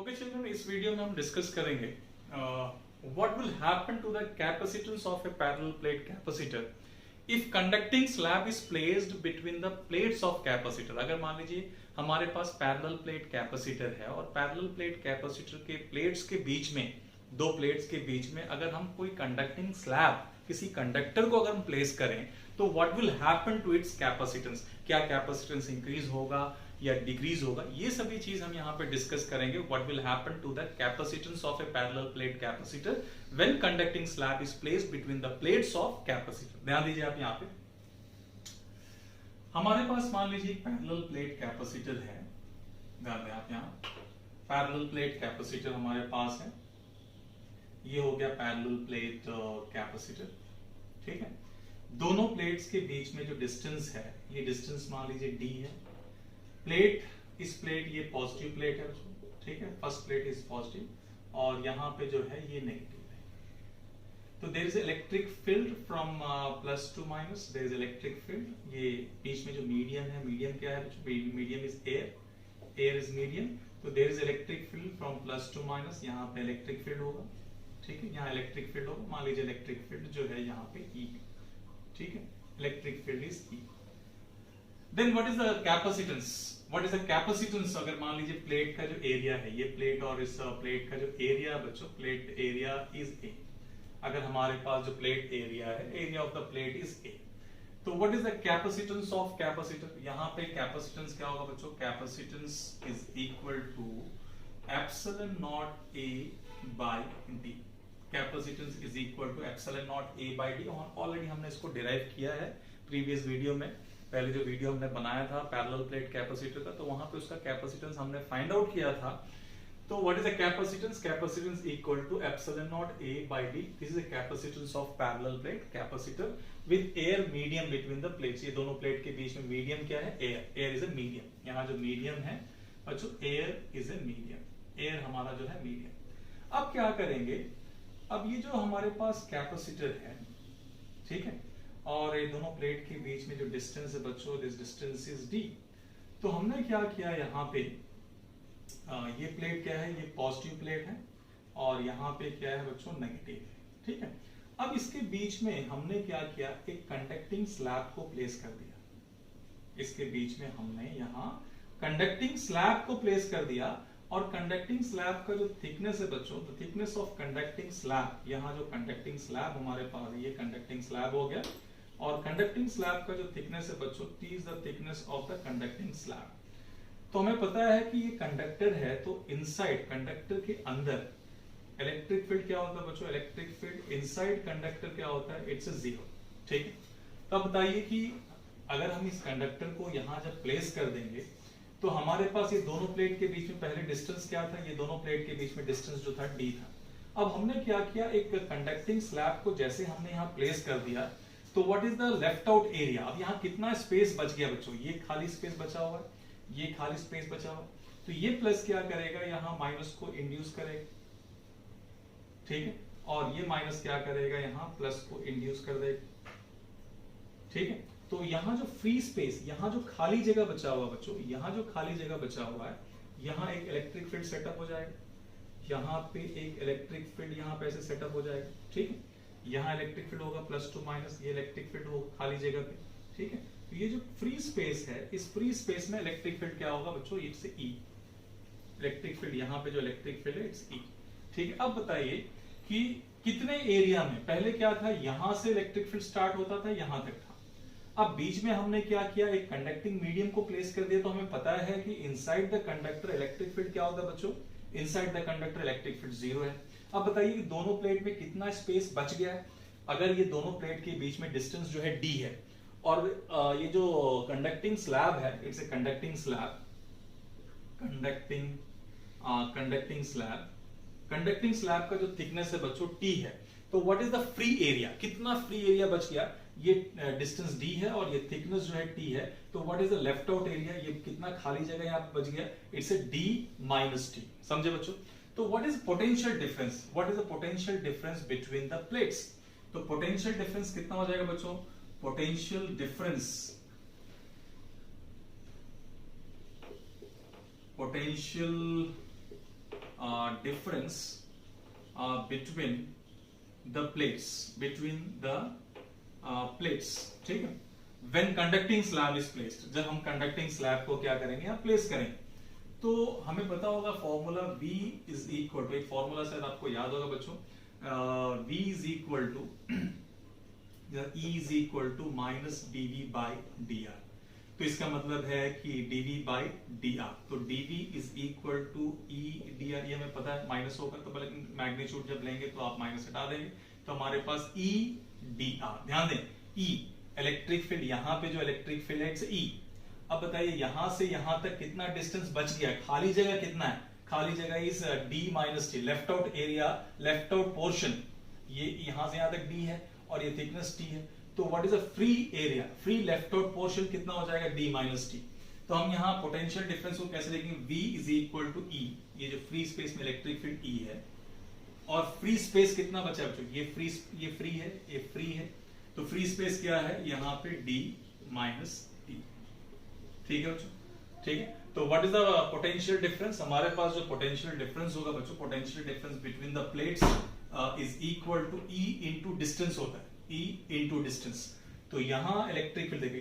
Okay children, इस video में हम डिस्कस करेंगे what will happen to the capacitance of a parallel plate capacitor if conducting slab is placed between the plates of capacitor. अगर मान लीजिए हमारे पास parallel plate capacitor है और पैरेलल प्लेट कैपेसिटर के प्लेट्स के बीच में, दो प्लेट्स के बीच में अगर हम कोई कंडक्टिंग स्लैब, किसी कंडक्टर को अगर हम प्लेस करें तो what will happen to its capacitance. क्या कैपेसिटेंस इंक्रीज होगा या डिक्रीज होगा, ये सभी चीज हम यहाँ पे डिस्कस करेंगे। What will happen to the capacitance of a parallel plate capacitor when conducting slab is placed between the plates of capacitor. ध्यान दीजिए आप यहाँ पे, हमारे पास मान लीजिए पैरेलल प्लेट कैपेसिटर है। ध्यान दें आप, यहाँ पैरेलल प्लेट कैपेसिटर हमारे पास है। ये हो गया पैरेलल प्लेट कैपेसिटर, ठीक है। दोनों प्लेट्स के बीच में जो डिस्टेंस है, ये डिस्टेंस मान लीजिए d है। प्लेट, इस प्लेट, ये पॉजिटिव प्लेट है, ठीक है, फर्स्ट प्लेट इज पॉजिटिव और यहाँ पे जो है ये नेगेटिव है। तो there is electric field from plus to minus, there is electric field. ये बीच में जो मीडियम है, मीडियम क्या है, medium is air, air is medium. तो there is electric field from plus to minus, यहाँ पे इलेक्ट्रिक फील्ड होगा, ठीक है। यहाँ इलेक्ट्रिक फील्ड होगा, मान लीजिए इलेक्ट्रिक फील्ड जो है यहाँ पे E, ठीक है, electric field is E। Then what is the capacitance, what is the capacitance. अगर मान लीजिए प्लेट का जो एरिया है, ये प्लेट और इस प्लेट का जो एरिया बच्चों, प्लेट एरिया इज A। अगर हमारे पास जो प्लेट एरिया है, area of the plate is A, तो what is the capacitance of capacitor. यहाँ पे कैपेसिटेंस क्या होगा बच्चों, capacitance is equal to epsilon naught A by D। Capacitance is equal to epsilon naught A by D। Already हमने इसको derive किया है प्रीवियस वीडियो में। पहले जो वीडियो हमने बनाया था पैरेलल प्लेट कैपेसिटर का, तो वहां पे उसका कैपेसिटेंस हमने फाइंड आउट किया था। तो what is the capacitance, capacitance equal to epsilon naught A by D। This is the capacitance of parallel plate capacitor with air medium between the plates. ये दोनों प्लेट के बीच में मीडियम क्या है, air, air is a medium. यहाँ जो medium है बच्चों, air is a medium, air हमारा जो है मीडियम। अब क्या करेंगे, अब ये जो हमारे पास कैपेसिटर है, ठीक है, और ये दोनों प्लेट के बीच में जो डिस्टेंस है बच्चों, दिस डिस्टेंस इज D। तो हमने क्या किया, यहाँ पे ये प्लेट क्या है, ये पॉजिटिव प्लेट है और यहाँ पे क्या है बच्चों, नेगेटिव है, ठीक है। अब इसके बीच में हमने क्या किया, एक कंडक्टिंग स्लैब को प्लेस कर दिया। इसके बीच में हमने यहाँ कंडक्टिंग स्लैब को प्लेस कर दिया और कंडक्टिंग स्लैब का जो थिकनेस है बच्चों, तो थिकनेस ऑफ कंडक्टिंग स्लैब, यहाँ जो कंडक्टिंग स्लैब हमारे पास है, ये कंडक्टिंग स्लैब हो गया। और कंडक्टिंग स्लैब का जो थिकनेस है बच्चों, T is the thickness of the conducting slab. तो हमें पता है कि ये कंडक्टर है, तो इनसाइड कंडक्टर के अंदर इलेक्ट्रिक फील्ड क्या होता है बच्चों, इलेक्ट्रिक फील्ड इनसाइड कंडक्टर क्या होता है, इट्स 0, ठीक है। तो अब बताइए कि अगर हम इस कंडक्टर को यहाँ जब प्लेस कर देंगे तो हमारे पास ये दोनों प्लेट के बीच में पहले डिस्टेंस क्या था, ये दोनों प्लेट के बीच में डिस्टेंस जो था D था। अब हमने क्या किया, एक कंडक्टिंग स्लैब को जैसे हमने यहाँ प्लेस कर दिया, तो what is the left out area. अब यहाँ कितना स्पेस बच गया बच्चों, ये खाली स्पेस बचा हुआ है, ये खाली स्पेस बचा हुआ है। तो ये प्लस क्या करेगा, यहाँ माइनस को इंड्यूस करेगा, ठीक है, और ये माइनस क्या करेगा, यहाँ प्लस को इंड्यूस कर देगा, ठीक है। तो यहाँ जो फ्री स्पेस, यहाँ जो खाली जगह बचा हुआ बच्चों, यहाँ जो खाली जगह बचा हुआ है, यहाँ एक इलेक्ट्रिक फील्ड सेटअप हो जाएगा, यहाँ पे एक इलेक्ट्रिक फील्ड यहाँ पे ऐसे सेटअप हो जाएगा, ठीक है। यहाँ इलेक्ट्रिक फील्ड होगा प्लस टू माइनस, ये इलेक्ट्रिक फील्ड होगा खाली जगह पे, ठीक है। तो ये जो फ्री स्पेस है, इस फ्री स्पेस में इलेक्ट्रिक फील्ड क्या होगा बच्चों, इट्स E। इलेक्ट्रिक फील्ड, यहाँ पे जो इलेक्ट्रिक फील्ड है इट्स E, ठीक है। अब बताइए कि कितने एरिया में, पहले क्या था, यहां से इलेक्ट्रिक फील्ड स्टार्ट होता था, यहां तक था। अब बीच में हमने क्या किया, एक कंडक्टिंग मीडियम को प्लेस कर दिया। तो हमें पता है कि inside the conductor electric field क्या होता है बच्चों, inside the conductor electric field 0 है। अब बताइए कि दोनों प्लेट में कितना स्पेस बच गया है। अगर ये दोनों प्लेट के बीच में डिस्टेंस जो है D है और ये जो कंडक्टिंग स्लैब है, it's a conducting slab, conducting slab का जो थिकनेस है बच्चों T है। तो what is the free area, कितना फ्री एरिया बच गया, ये डिस्टेंस D है और ये थिकनेस जो है T है। तो what is the left out area, ये कितना खाली जगह यहाँ पे बच गया, it's a D minus T। समझे बच्चों। तो what is potential difference, what is the potential difference between the plates. तो पोटेंशियल डिफरेंस कितना हो जाएगा बच्चों, potential difference, potential difference between the plates, ठीक है, when conducting slab is placed, जब हम conducting slab को क्या करेंगे, यहाँ place करेंगे, तो हमें पता होगा formula V is equal to, एक फॉर्मूला शायद आपको याद होगा बच्चों, V is equal to E is equal to minus dV by dr। तो इसका मतलब है कि dV बाई dr, तो dV is equal to E dr, ये हमें पता है माइनस होगा, तो पहले मैग्नीट्यूड जब लेंगे तो आप माइनस हटा देंगे, तो हमारे पास E dr, ध्यान दें E इलेक्ट्रिक फील्ड, यहाँ पे जो इलेक्ट्रिक फील्ड है इट्स E। अब बताइए यहां से यहां तक कितना डिस्टेंस बच गया, खाली जगह कितना है, खाली जगह इस d minus T, left out area, left out portion, ये यहां से यहां तक d है और ये थिकनेस t है, तो what is a free area, free left out portion कितना हो जाएगा, d माइनस टी। तो हम यहाँ पोटेंशियल डिफरेंस को कैसे देखेंगे, v is equal to E, ये जो फ्री स्पेस में इलेक्ट्रिक फील्ड E है, और फ्री स्पेस कितना बचा बच्चों, ये फ्री है, ये फ्री है, तो फ्री स्पेस क्या है यहाँ पे d माइनस टी, ठीक है बच्चों, ठीक है। तो what is the potential difference, हमारे पास जो पोटेंशियल डिफरेंस होगा बच्चों, potential difference between the plates is equal to E into distance होता है, E इनटू डिस्टेंस। तो यहाँ इलेक्ट्रिक फील्ड देखिए,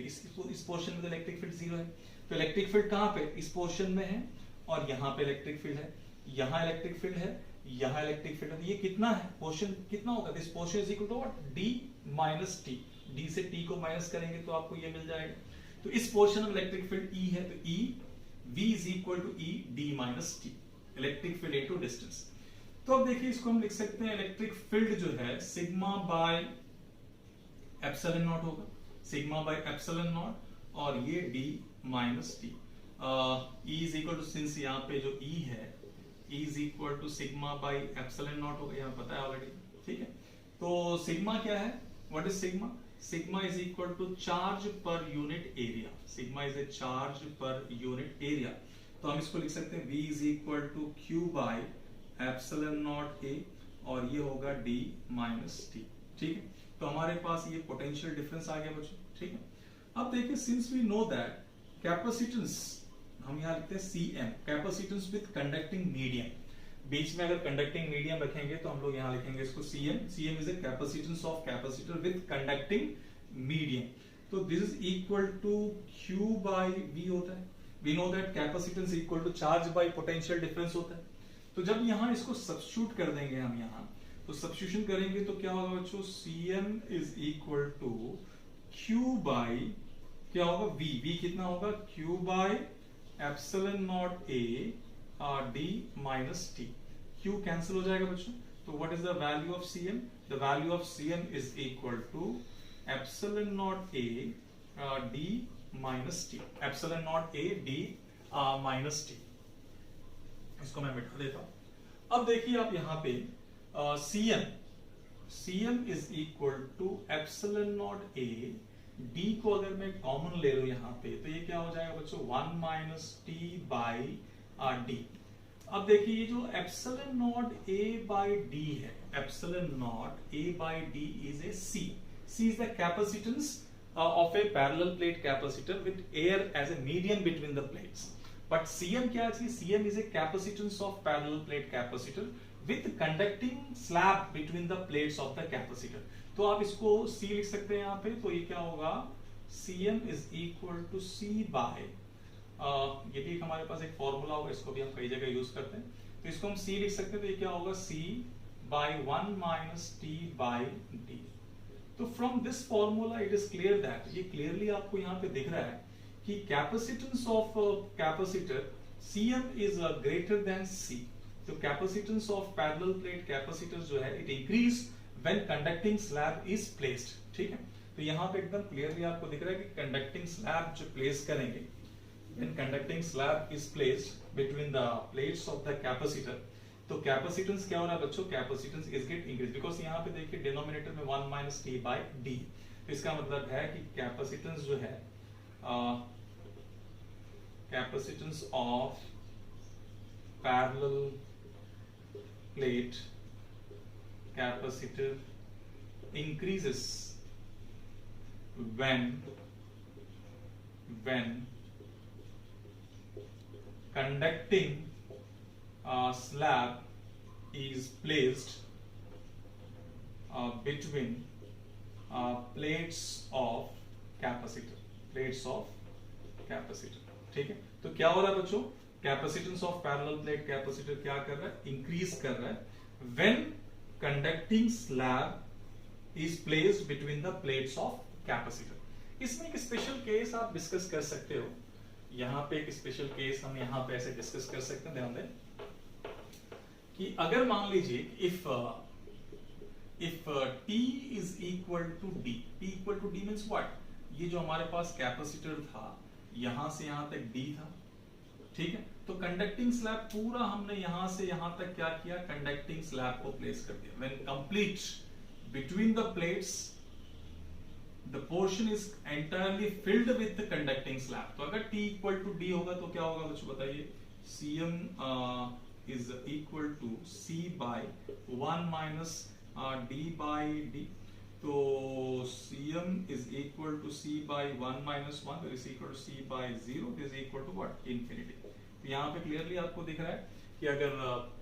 इस पोर्शन में तो इलेक्ट्रिक फील्ड 0 है, तो इलेक्ट्रिक फील्ड कहाँ पे, इस पोर्शन में है, और यहाँ पे इलेक्ट्रिक फील्ड है, यहाँ इलेक्ट्रिक फील्ड है, यहाँ इलेक्ट्रिक फील्ड है, ये कितना है, पोर्शन कितना होगा, this portion is equal to what, d minus T, d से t को माइनस करेंगे तो आपको ये मिल जाएगा, तो इस पोर्शन में इलेक्ट्रिक फील्ड E है, तो E V is equal to E d minus T, electric field into distance. तो अब देखिए इसको हम लिख सकते हैं, इलेक्ट्रिक फील्ड जो है सिग्मा बाय एप्सिलॉन नॉट होगा, सिग्मा बाय एप्सिलॉन नॉट, और ये d minus T, E is equal to, since यहाँ पे जो E है, E is equal to sigma by epsilon naught होगा, यहाँ पता है ऑलरेडी, ठीक है। तो सिग्मा क्या है, what is sigma, sigma is equal to charge per unit area, sigma is a charge per unit area, तो हम इसको लिख सकते हैं V is equal to Q by epsilon naught A, और ये होगा d माइनस टी, ठीक है। तो हमारे पास ये पोटेंशियल डिफरेंस आ गया बच्चों, ठीक है। अब देखिए, since we know that capacitance, हम यहाँ लिखते हैं Cm, capacitance with conducting medium, बीच में अगर कंडक्टिंग मीडियम रखेंगे तो हम लोग यहाँ लिखेंगे इसको Cm, Cm is a capacitance of capacitor with conducting medium, तो this is equal to Q by V होता है, we know that capacitance equal to charge by potential difference होता है। तो जब यहाँ इसको सब्स्टिट्यूट कर देंगे हम यहाँ, तो सब्स्टिट्यूशन करेंगे तो क्या होगा बच्चों, Cm is equal to Q by क्या होगा, V कितना होगा, Q by epsilon naught A d minus T, Q cancel हो जाएगा बच्चों, तो what is the value of Cm, the value of Cm is equal to epsilon naught A d minus T, epsilon naught A d minus T, इसको मैं मिटा देता हूं। अब देखिए आप यहाँ पे Cm is equal to epsilon naught A, d को अगर मैं कॉमन ले लूं यहाँ पे, तो ये क्या हो जाएगा बच्चों, 1 माइनस टी बाई d। अब देखिए ये जो epsilon naught A by d है, epsilon naught A by d is a C is the capacitance of a parallel plate capacitor with air as a medium between the plates. But Cm क्या है, Cm is a capacitance of parallel plate capacitor with conducting slab between the plates of the capacitor. तो आप इसको C लिख सकते हैं यहाँ पे, तो ये क्या होगा, Cm is equal to C by, ये भी हमारे पास एक फॉर्मूला होगा, इसको भी हम कई जगह यूज करते हैं, तो इसको हम C लिख सकते हैं, तो ये क्या होगा, C by 1 minus T by D। तो from this formula it is clear that, ये क्लियरली आपको यहाँ पे दिख रहा है कि capacitance of capacitor Cm is greater than C। तो capacitance of parallel plate capacitor जो है it increase when conducting slab is placed, ठीक है। तो यहाँ पे एकदम क्लियरली आपको दिख रहा है कि कंडक्टिंग स्लैब जो प्लेस करेंगे, when conducting slab is placed between the plates of the capacitor, तो कैपेसिटेंस क्या हो रहा है बच्चों, capacitance is get increase, because यहाँ पे देखिए डिनोमिनेटर में 1 माइनस टी बाई डी, तो इसका मतलब है कि कैपेसिटेंस जो है, capacitance of parallel plate capacitor increases when conducting slab is placed between plates of capacitor, ठीक है। तो क्या हो रहा है बच्चों, capacitance of parallel plate capacitor क्या कर रहा है, इंक्रीज कर रहा है when conducting slab is placed between the plates of capacitor. इसमें एक स्पेशल केस आप डिस्कस कर सकते हो, यहां पे एक स्पेशल केस हम यहां पे ऐसे डिस्कस कर सकते हैं। ध्यान दें कि अगर मान लीजिए if T is equal to D, T equal to D means what, ये जो हमारे पास कैपेसिटर था यहां से यहां तक D था, ठीक है। तो कंडक्टिंग स्लैब पूरा हमने यहां से यहां तक क्या किया, कंडक्टिंग स्लैब को प्लेस कर दिया। When complete between the plates the portion is entirely filled with the conducting slab. तो अगर T इक्वल टू D होगा तो क्या होगा बच्चों बताइए, Cm is equal to C by 1 minus D by D। तो Cm is equal to C by 1 minus 1, that is equal to C by 0, this is equal to what, infinity। तो यहाँ पे क्लियरली आपको दिख रहा है कि अगर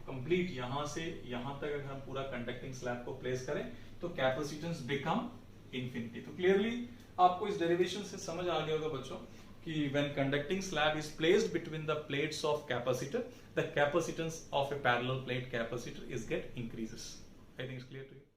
कंप्लीट यहाँ से यहाँ तक अगर हम पूरा कंडक्टिंग स्लैब को प्लेस करें तो कैपेसिटेंस बिकम इंफिनिटी। तो क्लियरली आपको इस डेरिवेशन से समझ आ गया होगा बच्चों कि when conducting slab is placed between the plates of capacitor, the capacitance of a parallel plate capacitor is get increases. I think it's clear to you.